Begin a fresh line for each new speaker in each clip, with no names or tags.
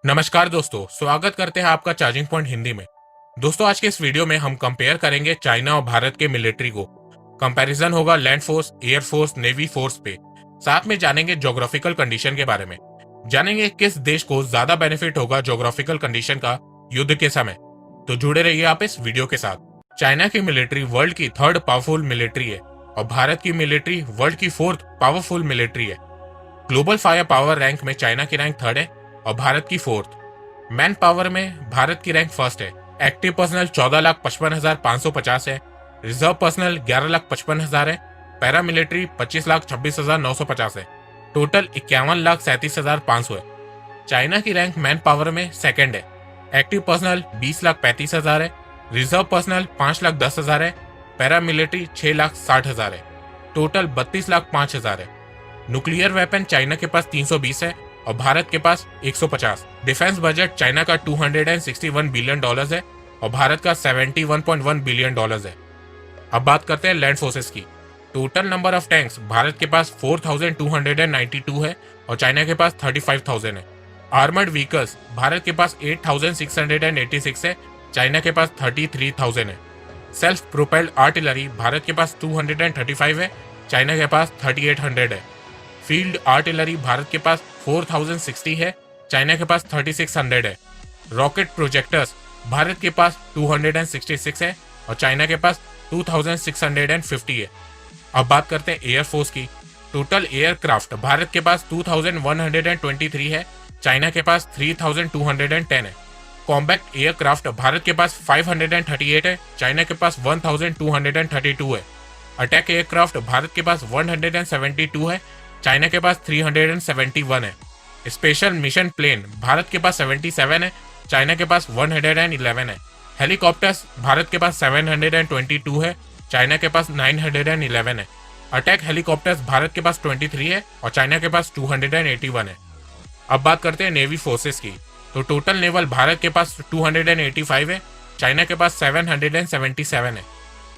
नमस्कार दोस्तों, स्वागत करते हैं आपका चार्जिंग पॉइंट हिंदी में। दोस्तों, आज के इस वीडियो में हम कंपेयर करेंगे चाइना और भारत के मिलिट्री को। कंपैरिजन होगा land force, air force, navy force पे। साथ में जानेंगे ज्योग्राफिकल कंडीशन के बारे में। जानेंगे किस देश को ज्यादा बेनिफिट होगा ज्योग्राफिकल कंडीशन का युद्ध के समय। तो जुड़े रहिए आप इस वीडियो के साथ। चाइना की मिलिट्री वर्ल्ड की थर्ड पावरफुल मिलिट्री है और भारत की मिलिट्री वर्ल्ड की फोर्थ पावरफुल मिलिट्री है। ग्लोबल फायर पावर रैंक में चाइना की रैंक थर्ड है और भारत की फोर्थ। मैन पावर में भारत की रैंक फर्स्ट है। एक्टिव पर्सनल 14,55,550 है। रिजर्व पर्सनल 11,55,000 है। पैरा मिलिट्री 25,26,950 है। टोटल 51,37,500 है। चाइना की रैंक मैन पावर में सेकंड है। एक्टिव पर्सनल 20,35,000 है। रिजर्व पर्सनल 5,10,000 है। पैरा मिलिट्री 6,60,000 है। टोटल 32,05,000 है। न्यूक्लियर वेपन चाइना के पास 320 है और भारत के पास 150। डिफेंस बजट चाइना का $261 बिलियन है और भारत का $71.1 बिलियन है। अब बात करते हैं लैंड फोर्सेस की। Total number of tanks Bharat के पास 4,292 है और चाइना के पास 35,000 है। आर्मर्ड व्हीकल्स भारत के पास 8,686 है, चाइना के पास 33,000 है। सेल्फ प्रोपेल्ड आर्टिलरी भारत के पास 235 है, चाइना के पास 3,800 है। फील्ड आर्टिलरी भारत के पास 4,060 है, चाइना के पास 3,600 है। रॉकेट प्रोजेक्टर्स भारत के पास 266 है और चाइना के पास 2,650 है। अब बात करते हैं एयरफोर्स की। टोटल एयरक्राफ्ट भारत के पास 2,123 है, चाइना के पास 3,210 है। कॉम्बैक्ट एयरक्राफ्ट भारत के पास 538 है, चाइना के पास 1,232 है। अटैक एयरक्राफ्ट भारत के पास 172 है, चाइना के पास 371 है। स्पेशल मिशन प्लेन भारत के पास 77 है, चाइना के पास 111 है। हेलीकॉप्टर्स भारत के पास 722 है, चाइना के पास 911 है। अटैक हेलीकॉप्टर्स भारत के पास 23 है और चाइना के पास 281 है। अब बात करते हैं नेवी फोर्सेस की। तो टोटल नेवल भारत के पास 285 है, चाइना के पास 777 है।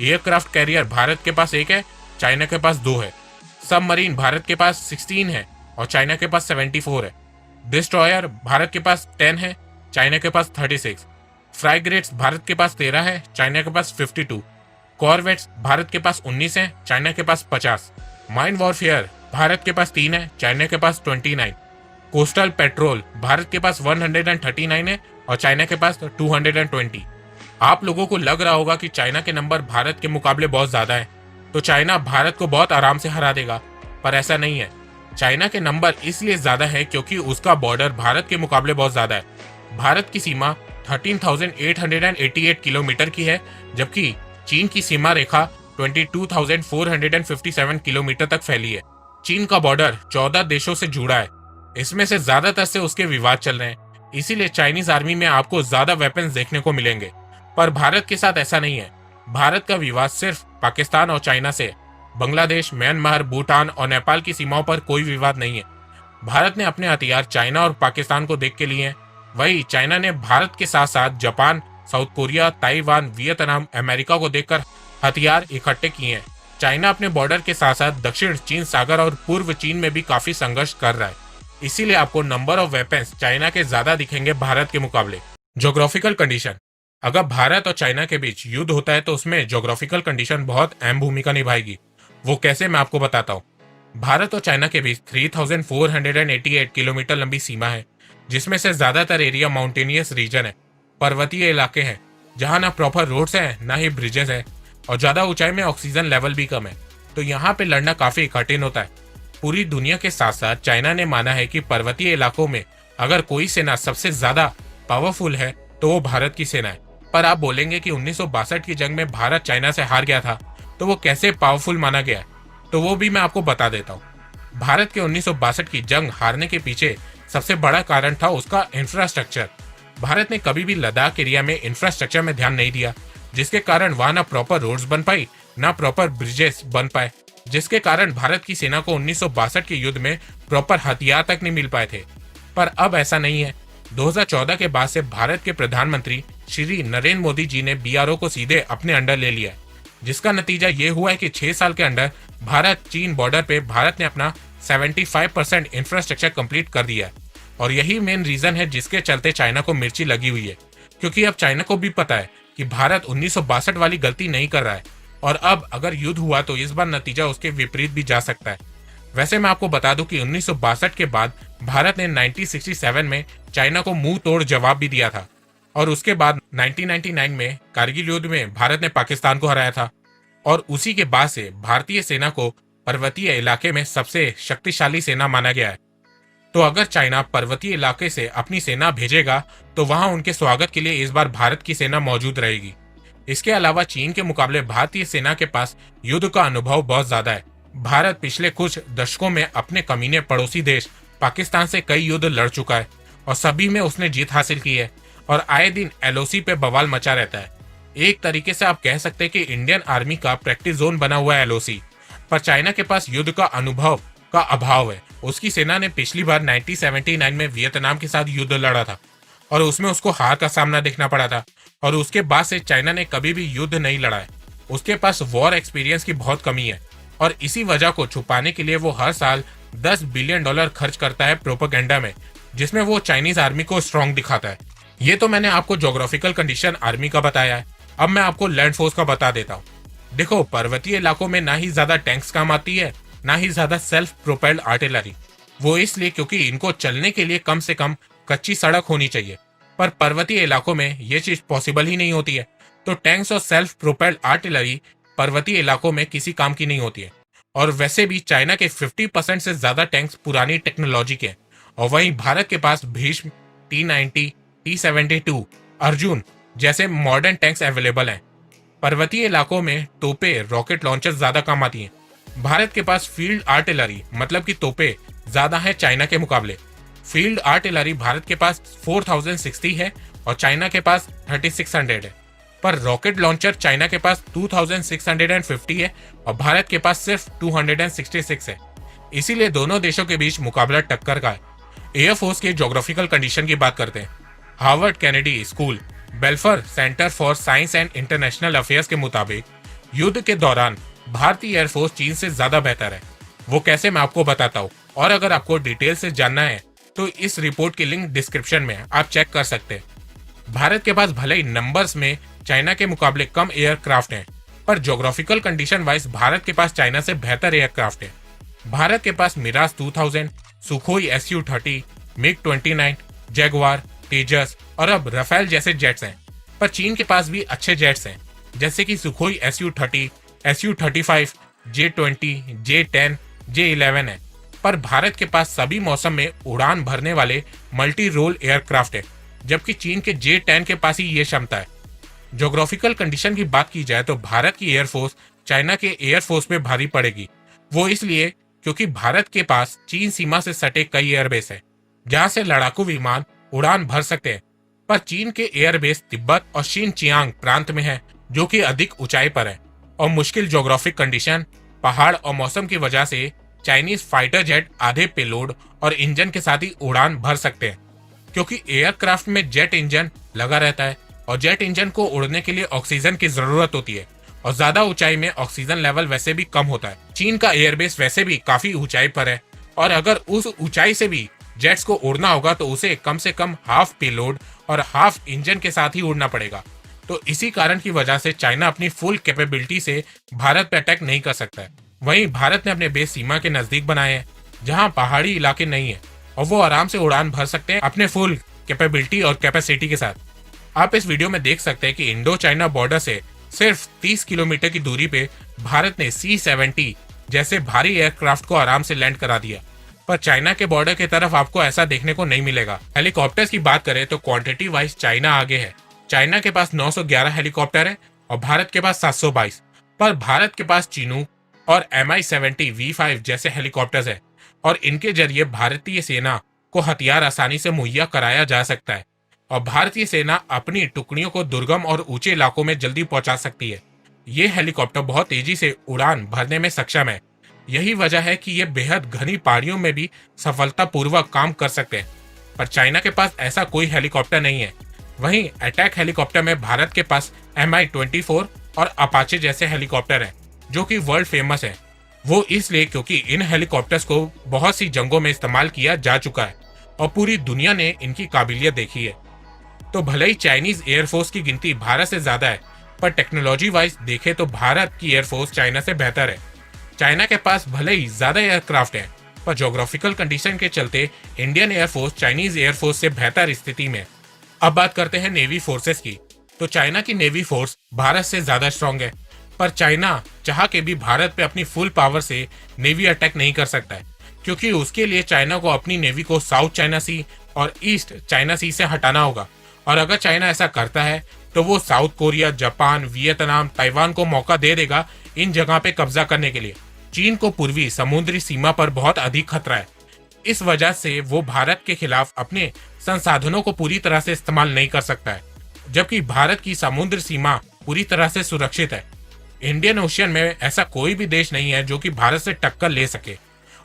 एयरक्राफ्ट कैरियर भारत के पास 1 है, चाइना के पास 2 है। सबमरीन भारत के पास 16 है और चाइना के पास 74 है। डिस्ट्रॉयर भारत के पास 10 है, चाइना के पास 36। फ्राइगेट्स भारत के पास 13 है, चाइना के पास 52। कॉर्वेट्स भारत के पास 19 है, चाइना के पास 50। माइन वॉरफेयर भारत के पास 3 है, चाइना के पास 29। कोस्टल पेट्रोल भारत के पास 139 है और चाइना के पास 220। आप लोगों को लग रहा होगा कि चाइना के नंबर भारत के मुकाबले बहुत ज्यादा है, तो चाइना भारत को बहुत आराम से हरा देगा, पर ऐसा नहीं है। चाइना के नंबर इसलिए ज्यादा है क्योंकि उसका बॉर्डर भारत के मुकाबले बहुत ज्यादा है। भारत की सीमा 13,888 किलोमीटर की है, जबकि चीन की सीमा रेखा 22,457 किलोमीटर तक फैली है। चीन का बॉर्डर 14 देशों से जुड़ा है, इसमें से ज्यादातर से उसके विवाद चल रहे हैं, इसीलिए चाइनीज आर्मी में आपको ज्यादा वेपन्स देखने को मिलेंगे। पर भारत के साथ ऐसा नहीं है। भारत का विवाद सिर्फ पाकिस्तान और चाइना से है। बांग्लादेश, म्यांमार, भूटान और नेपाल की सीमाओं पर कोई विवाद नहीं है। भारत ने अपने हथियार चाइना और पाकिस्तान को देख के लिए हैं, वही चाइना ने भारत के साथ साथ Japan, south Korea, Taiwan, Vietnam, America को देखकर हथियार इकट्ठे किए हैं। चाइना अपने बॉर्डर के साथ साथ दक्षिण चीन सागर और पूर्व चीन में भी काफी संघर्ष कर रहा है, इसीलिए आपको नंबर ऑफ वेपन्स चाइना के ज्यादा दिखेंगे भारत के मुकाबले। Geographical condition. अगर भारत और चाइना के बीच युद्ध होता है तो उसमें ज्योग्राफिकल कंडीशन बहुत अहम भूमिका निभाएगी। वो कैसे, मैं आपको बताता हूँ। भारत और चाइना के बीच 3,488 किलोमीटर लंबी सीमा है, जिसमें से ज्यादातर एरिया माउंटेनियस रीजन है, पर्वतीय इलाके हैं, जहाँ ना प्रॉपर रोड्स हैं ना ही ब्रिजेस है, और ज्यादा ऊंचाई में ऑक्सीजन लेवल भी कम है, तो यहाँ पे लड़ना काफी कठिन होता है। पूरी दुनिया के साथ साथ चाइना ने माना है कि पर्वतीय इलाकों में अगर कोई सेना सबसे ज्यादा पावरफुल है तो वो भारत की सेना है। पर आप बोलेंगे कि 1962 की जंग में भारत चाइना से हार गया था, तो वो कैसे पावरफुल माना गया है? तो वो भी मैं आपको बता देता हूँ। भारत के 1962 की जंग हारने के पीछे सबसे बड़ा कारण था उसका इंफ्रास्ट्रक्चर। भारत ने कभी भी लद्दाख एरिया में इंफ्रास्ट्रक्चर में ध्यान नहीं दिया, जिसके कारण वहां ना प्रॉपर रोड्स बन पाई ना प्रॉपर ब्रिजेस बन पाए, जिसके कारण भारत की सेना को 1962 के युद्ध में प्रॉपर हथियार तक नहीं मिल पाए थे। पर अब ऐसा नहीं है। 2014 के बाद से भारत के प्रधानमंत्री श्री नरेंद्र मोदी जी ने बीआरओ को सीधे अपने अंडर ले लिया, जिसका नतीजा ये हुआ है कि 6 साल के अंदर भारत चीन बॉर्डर पे भारत ने अपना 75% इंफ्रास्ट्रक्चर कंप्लीट कर दिया है। और यही मेन रीजन है जिसके चलते चाइना को मिर्ची लगी हुई है, क्योंकि अब चाइना को भी पता है कि भारत 1962 वाली गलती नहीं कर रहा है और अब अगर युद्ध हुआ तो इस बार नतीजा उसके विपरीत भी जा सकता है। वैसे मैं आपको बता दूं कि 1962 के बाद भारत ने 1967 में चाइना को मुंह तोड़ जवाब भी दिया था और उसके बाद 1999 में कारगिल युद्ध में भारत ने पाकिस्तान को हराया था और उसी के बाद से भारतीय सेना को पर्वतीय इलाके में सबसे शक्तिशाली सेना माना गया है। तो अगर चाइना पर्वतीय इलाके से अपनी सेना भेजेगा तो वहां उनके स्वागत के लिए इस बार भारत की सेना मौजूद रहेगी। इसके अलावा चीन के मुकाबले भारतीय सेना के पास युद्ध का अनुभव बहुत ज्यादा है। भारत पिछले कुछ दशकों में अपने कमीने पड़ोसी देश पाकिस्तान से कई युद्ध लड़ चुका है और सभी में उसने जीत हासिल की है और आए दिन एलओसी पे बवाल मचा रहता है। एक तरीके से आप कह सकते हैं कि इंडियन आर्मी का प्रैक्टिस जोन बना हुआ है एलओसी। पर चाइना के पास युद्ध का अनुभव का अभाव है। उसकी सेना ने पिछली बार 1979 में वियतनाम के साथ युद्ध लड़ा था और उसमें उसको हार का सामना देखना पड़ा था और उसके बाद से चाइना ने कभी भी युद्ध नहीं लड़ा है। उसके पास वॉर एक्सपीरियंस की बहुत कमी है और इसी वजह को छुपाने के लिए वो हर साल $10 बिलियन खर्च करता है प्रोपेगेंडा में, जिसमें वो चाइनीज आर्मी को स्ट्रॉन्ग दिखाता है। ये तो मैंने आपको ज्योग्राफिकल कंडीशन आर्मी का बताया है। अब मैं आपको लैंड फोर्स का बता देता हूँ। देखो, पर्वतीय इलाकों में ना ही ज्यादा टैंक्स काम आती है ना ही ज्यादा सेल्फ प्रोपेल्ड आर्टिलरी। वो इसलिए क्योंकि इनको चलने के लिए कम से कम कच्ची सड़क होनी चाहिए, पर पर्वतीय इलाकों में ये चीज पॉसिबल ही नहीं होती है। तो टैंक्स और सेल्फ प्रोपेल्ड आर्टिलरी पर्वतीय इलाकों में किसी काम की नहीं होती है। और वैसे भी चाइना के 50% से ज्यादा टैंक्स पुरानी टेक्नोलॉजी के हैं और वहीं भारत के पास भीष्म, T-90, T-72, अर्जुन जैसे मॉडर्न टैंक्स अवेलेबल हैं। पर्वतीय इलाकों में तोपे, रॉकेट लॉन्चर ज्यादा काम आती हैं। भारत के पास फील्ड आर्टिलरी मतलब कि तोपे ज्यादा है चाइना के मुकाबले। फील्ड आर्टिलरी भारत के पास 4060 है और चाइना के पास 3600 है, पर रॉकेट लॉन्चर चाइना के पास 2650 है और भारत के पास सिर्फ 266 है। इसीलिए दोनों देशों के बीच मुकाबला टक्कर का है। एयरफोर्स के ज्योग्राफिकल कंडीशन की बात करते हैं। Harvard Kennedy school, बेल्फर centre for science and international affairs के मुताबिक युद्ध के दौरान भारतीय एयरफोर्स चीन से ज्यादा बेहतर है। वो कैसे, मैं आपको बताता हूँ और अगर आपको डिटेल से जानना है तो इस रिपोर्ट की लिंक डिस्क्रिप्शन में आप चेक कर सकते हैं। भारत के पास भले ही नंबर्स में चाइना के मुकाबले कम एयरक्राफ्ट हैं, पर ज्योग्राफिकल कंडीशन वाइज भारत के पास चाइना से बेहतर एयरक्राफ्ट है। भारत के पास Mirage 2000, Sukhoi Su-30, MiG-29, Jaguar, Tejas और अब राफेल जैसे जेट्स हैं। पर चीन के पास भी अच्छे जेट्स हैं, जैसे कि Sukhoi Su-30, Su-35, J-20, J-10, J-11 है। पर भारत के पास सभी मौसम में उड़ान भरने वाले मल्टी रोल एयरक्राफ्ट है, जबकि चीन के J-10 के पास ही ये क्षमता है। ज्योग्राफिकल कंडीशन की बात की जाए तो भारत की एयरफोर्स चाइना के एयरफोर्स पे भारी पड़ेगी। वो इसलिए क्योंकि भारत के पास चीन सीमा से सटे कई एयरबेस है जहां से लड़ाकू विमान उड़ान भर सकते हैं, पर चीन के एयरबेस तिब्बत और शिनचियांग प्रांत में है, जो कि अधिक ऊंचाई पर है और मुश्किल ज्योग्राफिक कंडीशन, पहाड़ और मौसम की वजह से चाइनीज फाइटर जेट आधे पेलोड और इंजन के साथ ही उड़ान भर सकते हैं। क्योंकि एयरक्राफ्ट में जेट इंजन लगा रहता है और जेट इंजन को उड़ने के लिए ऑक्सीजन की जरूरत होती है और ज्यादा ऊंचाई में ऑक्सीजन लेवल वैसे भी कम होता है। चीन का एयरबेस वैसे भी काफी ऊंचाई पर है और अगर उस ऊंचाई से भी जेट्स को उड़ना होगा तो उसे कम से कम हाफ पेलोड और हाफ इंजन के साथ ही उड़ना पड़ेगा। तो इसी कारण की वजह से चाइना अपनी फुल कैपेबिलिटी से भारत पर अटैक नहीं कर सकता है। वहीं भारत ने अपने बेस सीमा के नजदीक बनाए हैं जहां पहाड़ी इलाके नहीं है और वो आराम से उड़ान भर सकते हैं अपने फुल कैपेबिलिटी और कैपेसिटी के साथ। आप इस वीडियो में देख सकते हैं कि इंडो चाइना बॉर्डर से सिर्फ 30 किलोमीटर की दूरी पे भारत ने C-70 जैसे भारी एयरक्राफ्ट को आराम से लैंड करा दिया, पर चाइना के बॉर्डर की तरफ आपको ऐसा देखने को नहीं मिलेगा। हेलीकॉप्टर्स की बात करें तो क्वांटिटी वाइज चाइना आगे है। चाइना के पास 911 हेलीकॉप्टर है और भारत के पास 722, पर भारत के पास चिनूक और Mi-70 V5 जैसे हेलीकॉप्टर्स है और इनके जरिए भारतीय सेना को हथियार आसानी से मुहैया कराया जा सकता है और भारतीय सेना अपनी टुकड़ियों को दुर्गम और ऊंचे इलाकों में जल्दी पहुंचा सकती है। ये हेलीकॉप्टर बहुत तेजी से उड़ान भरने में सक्षम है। यही वजह है कि ये बेहद घनी पहाड़ियों में भी सफलतापूर्वक काम कर सकते हैं, पर चाइना के पास ऐसा कोई हेलीकॉप्टर नहीं है। वहीं अटैक हेलीकॉप्टर में भारत के पास Mi-24 और अपाचे जैसे हेलीकॉप्टर हैं, जो कि वर्ल्ड फेमस है। वो इसलिए क्योंकि इन हेलीकॉप्टर्स को बहुत सी जंगों में इस्तेमाल किया जा चुका है और पूरी दुनिया ने इनकी काबिलियत देखी है। तो भले ही चाइनीज एयरफोर्स की गिनती भारत से ज्यादा है, पर टेक्नोलॉजी वाइज देखे तो भारत की एयरफोर्स चाइना से बेहतर है। चाइना के पास भले ही ज्यादा एयरक्राफ्ट है, पर ज्योग्राफिकल कंडीशन के चलते इंडियन एयरफोर्स चाइनीज एयरफोर्स से बेहतर स्थिति में है। अब बात करते हैं नेवी फोर्सेस की। तो चाइना की नेवी फोर्स भारत से ज्यादा स्ट्रांग है, पर चाइना चाह के भी भारत पे अपनी फुल पावर से नेवी अटैक नहीं कर सकता है, क्योंकि उसके लिए चाइना को अपनी नेवी को साउथ चाइना सी और ईस्ट चाइना सी से हटाना होगा। और अगर चाइना ऐसा करता है तो वो south Korea, Japan, Vietnam, Taiwan को मौका दे देगा इन जगह पे कब्जा करने के लिए। चीन को पूर्वी समुद्री सीमा पर बहुत अधिक खतरा है। इस वजह से वो भारत के खिलाफ अपने संसाधनों को पूरी तरह से इस्तेमाल नहीं कर सकता है, जबकि भारत की समुद्र सीमा पूरी तरह से सुरक्षित है। इंडियन ओशियन में ऐसा कोई भी देश नहीं है जो कि भारत से टक्कर ले सके,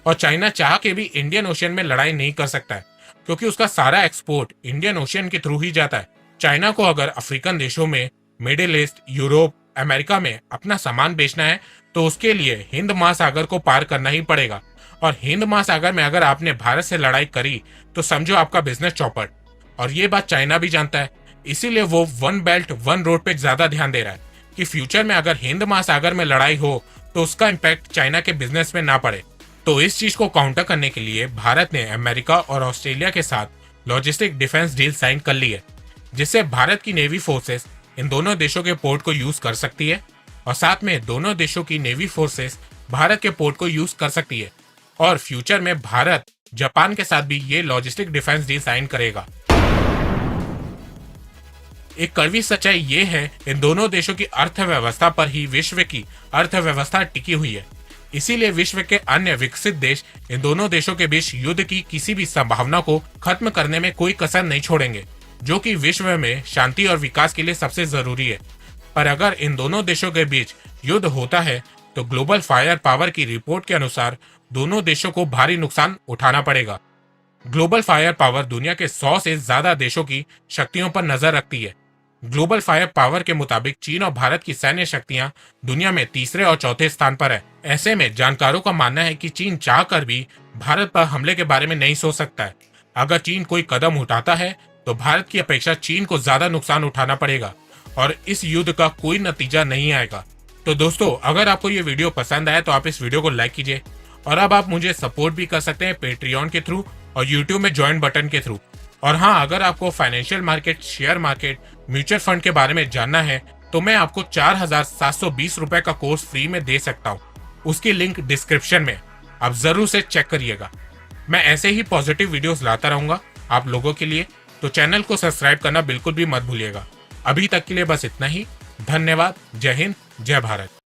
और चाइना चाह के भी इंडियन ओशियन में लड़ाई नहीं कर सकता है, क्योंकि उसका सारा एक्सपोर्ट इंडियन ओशियन के थ्रू ही जाता है। चाइना को अगर अफ्रीकन देशों में, मिडिल ईस्ट, यूरोप, अमेरिका में अपना सामान बेचना है तो उसके लिए हिंद महासागर को पार करना ही पड़ेगा। और हिंद महासागर में अगर आपने भारत से लड़ाई करी तो समझो आपका बिजनेस चौपट। और ये बात चाइना भी जानता है, इसीलिए वो वन बेल्ट वन रोड पे ज्यादा ध्यान दे रहा है कि फ्यूचर में अगर हिंद महासागर में लड़ाई हो तो उसका इम्पैक्ट चाइना के बिजनेस में ना पड़े। तो इस चीज को काउंटर करने के लिए भारत ने अमेरिका और ऑस्ट्रेलिया के साथ लॉजिस्टिक डिफेंस डील साइन कर ली है, जिससे भारत की नेवी फोर्सेस इन दोनों देशों के पोर्ट को यूज कर सकती है, और साथ में दोनों देशों की नेवी फोर्सेस भारत के पोर्ट को यूज कर सकती है। और फ्यूचर में भारत जापान के साथ भी ये लॉजिस्टिक डिफेंस डील साइन करेगा। एक कड़वी सच्चाई ये है, इन दोनों देशों की अर्थव्यवस्था पर ही विश्व की अर्थव्यवस्था टिकी हुई है। इसीलिए विश्व के अन्य विकसित देश इन दोनों देशों के बीच युद्ध की किसी भी संभावना को खत्म करने में कोई कसर नहीं छोड़ेंगे, जो कि विश्व में शांति और विकास के लिए सबसे जरूरी है। पर अगर इन दोनों देशों के बीच युद्ध होता है तो ग्लोबल फायर पावर की रिपोर्ट के अनुसार दोनों देशों को भारी नुकसान उठाना पड़ेगा। ग्लोबल फायर पावर दुनिया के 100 से ज्यादा देशों की शक्तियों पर नजर रखती है। ग्लोबल फायर पावर के मुताबिक चीन और भारत की सैन्य शक्तियां दुनिया में तीसरे और चौथे स्थान पर है। ऐसे में जानकारों का मानना है कि चीन चाहकर भी भारत पर हमले के बारे में नहीं सोच सकता है। अगर चीन कोई कदम उठाता है तो भारत की अपेक्षा चीन को ज्यादा नुकसान उठाना पड़ेगा और इस युद्ध का कोई नतीजा नहीं आएगा। तो दोस्तों, अगर आपको ये वीडियो पसंद आया तो आप इस वीडियो को लाइक कीजिए, और अब आप मुझे सपोर्ट भी कर सकते हैं पेट्रियन के थ्रू और यूट्यूब में ज्वाइन बटन के थ्रू। और हाँ, अगर आपको financial market, share market, mutual fund के बारे में जानना है तो मैं आपको 4720 रुपए का कोर्स फ्री में दे सकता हूँ। उसकी लिंक डिस्क्रिप्शन में, आप जरूर से चेक करिएगा। मैं ऐसे ही पॉजिटिव वीडियोस लाता रहूंगा आप लोगों के लिए, तो चैनल को सब्सक्राइब करना बिल्कुल भी मत भूलिएगा। अभी तक के लिए बस इतना ही। धन्यवाद। जय हिंद, जय भारत।